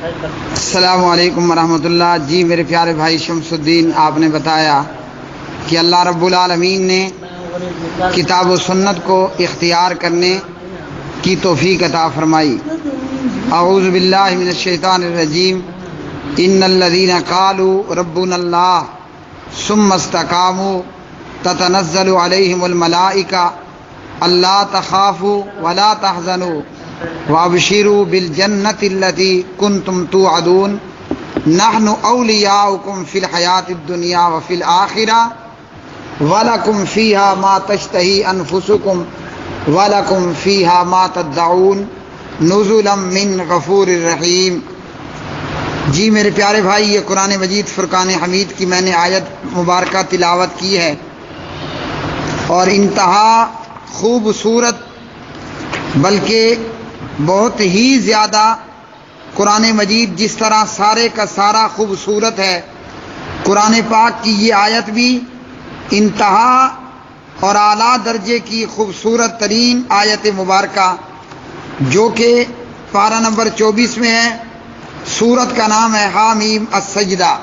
السلام علیکم ورحمۃ اللہ۔ جی میرے پیارے بھائی شمس الدین، آپ نے بتایا کہ اللہ رب العالمین نے کتاب و سنت کو اختیار کرنے کی توفیق عطا فرمائی۔ اعوذ باللہ من الشیطان الرجیم۔ ان الذین قالوا ربنا اللہ ثم استقاموا تتنزل علیہم الملائکہ الا تخافوا ولا تحزنوا وابشروا بالجنۃ التی کنتم توعدون نحن اولیاؤکم فی الحیاۃ الدنیا وفی الآخرہ ولکم فیہا ما تشتہی انفسکم ولکم فیہا ما تدعون نزلا من غفور الرحیم۔ جی میرے پیارے بھائی، یہ قرآن مجید فرقان حمید کی میں نے آیت مبارکہ تلاوت کی ہے، اور انتہا خوبصورت بلکہ بہت ہی زیادہ قرآن مجید جس طرح سارے کا سارا خوبصورت ہے، قرآن پاک کی یہ آیت بھی انتہا اور اعلیٰ درجے کی خوبصورت ترین آیت مبارکہ، جو کہ پارہ نمبر 24 میں ہے۔ سورت کا نام ہے حامیم السجدہ۔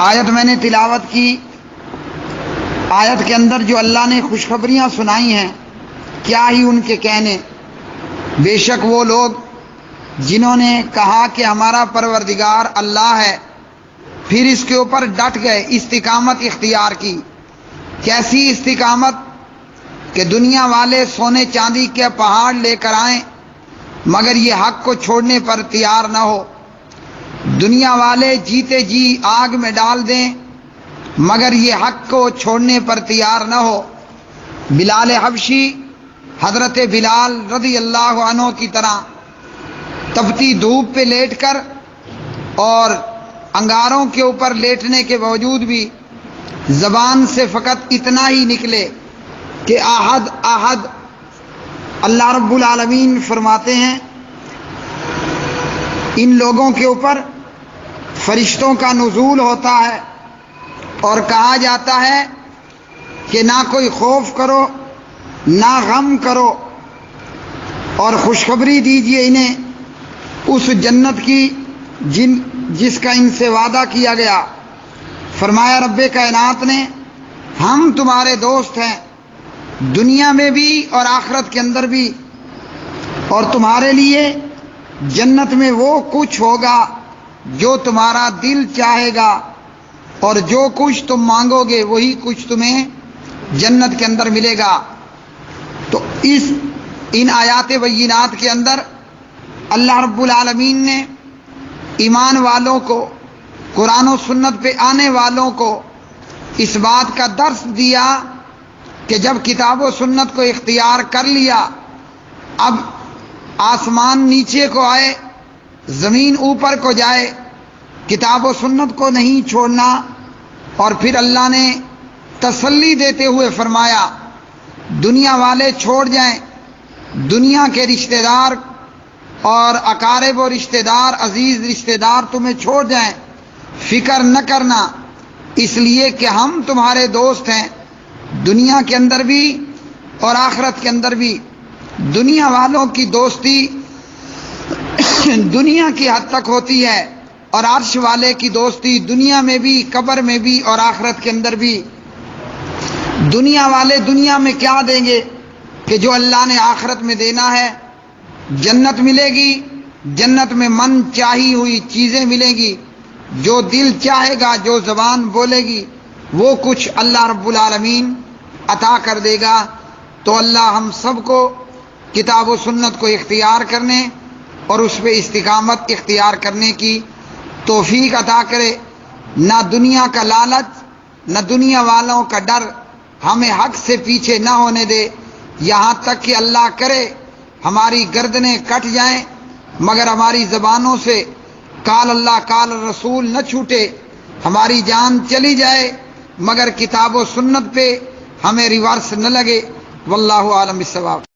آیت میں نے تلاوت کی۔ آیت کے اندر جو اللہ نے خوشخبریاں سنائی ہیں، کیا ہی ان کے کہنے۔ بے شک وہ لوگ جنہوں نے کہا کہ ہمارا پروردگار اللہ ہے، پھر اس کے اوپر ڈٹ گئے، استقامت اختیار کی۔ کیسی استقامت کہ دنیا والے سونے چاندی کے پہاڑ لے کر آئیں مگر یہ حق کو چھوڑنے پر تیار نہ ہو، دنیا والے جیتے جی آگ میں ڈال دیں مگر یہ حق کو چھوڑنے پر تیار نہ ہو۔ بلال حبشی، حضرت بلال رضی اللہ عنہ کی طرح تپتی دھوپ پہ لیٹ کر اور انگاروں کے اوپر لیٹنے کے باوجود بھی زبان سے فقط اتنا ہی نکلے کہ احد احد۔ اللہ رب العالمین فرماتے ہیں ان لوگوں کے اوپر فرشتوں کا نزول ہوتا ہے اور کہا جاتا ہے کہ نہ کوئی خوف کرو نہ غم کرو، اور خوشخبری دیجیے انہیں اس جنت کی جس کا ان سے وعدہ کیا گیا۔ فرمایا رب کائنات نے ہم تمہارے دوست ہیں دنیا میں بھی اور آخرت کے اندر بھی، اور تمہارے لیے جنت میں وہ کچھ ہوگا جو تمہارا دل چاہے گا، اور جو کچھ تم مانگو گے وہی کچھ تمہیں جنت کے اندر ملے گا۔ تو ان آیات بینات کے اندر اللہ رب العالمین نے ایمان والوں کو، قرآن و سنت پہ آنے والوں کو اس بات کا درس دیا کہ جب کتاب و سنت کو اختیار کر لیا، اب آسمان نیچے کو آئے، زمین اوپر کو جائے، کتاب و سنت کو نہیں چھوڑنا۔ اور پھر اللہ نے تسلی دیتے ہوئے فرمایا دنیا والے چھوڑ جائیں، دنیا کے رشتہ دار اور اقارب و رشتہ دار، عزیز رشتہ دار تمہیں چھوڑ جائیں، فکر نہ کرنا، اس لیے کہ ہم تمہارے دوست ہیں دنیا کے اندر بھی اور آخرت کے اندر بھی۔ دنیا والوں کی دوستی دنیا کی حد تک ہوتی ہے، اور عرش والے کی دوستی دنیا میں بھی، قبر میں بھی اور آخرت کے اندر بھی۔ دنیا والے دنیا میں کیا دیں گے کہ جو اللہ نے آخرت میں دینا ہے، جنت ملے گی، جنت میں من چاہی ہوئی چیزیں ملیں گی، جو دل چاہے گا، جو زبان بولے گی، وہ کچھ اللہ رب العالمین عطا کر دے گا۔ تو اللہ ہم سب کو کتاب و سنت کو اختیار کرنے اور اس پہ استقامت اختیار کرنے کی توفیق عطا کرے۔ نہ دنیا کا لالچ، نہ دنیا والوں کا ڈر ہمیں حق سے پیچھے نہ ہونے دے، یہاں تک کہ اللہ کرے ہماری گردنیں کٹ جائیں مگر ہماری زبانوں سے قال اللہ قال رسول نہ چھوٹے، ہماری جان چلی جائے مگر کتاب و سنت پہ ہمیں ریورس نہ لگے۔ واللہ عالم بالصواب۔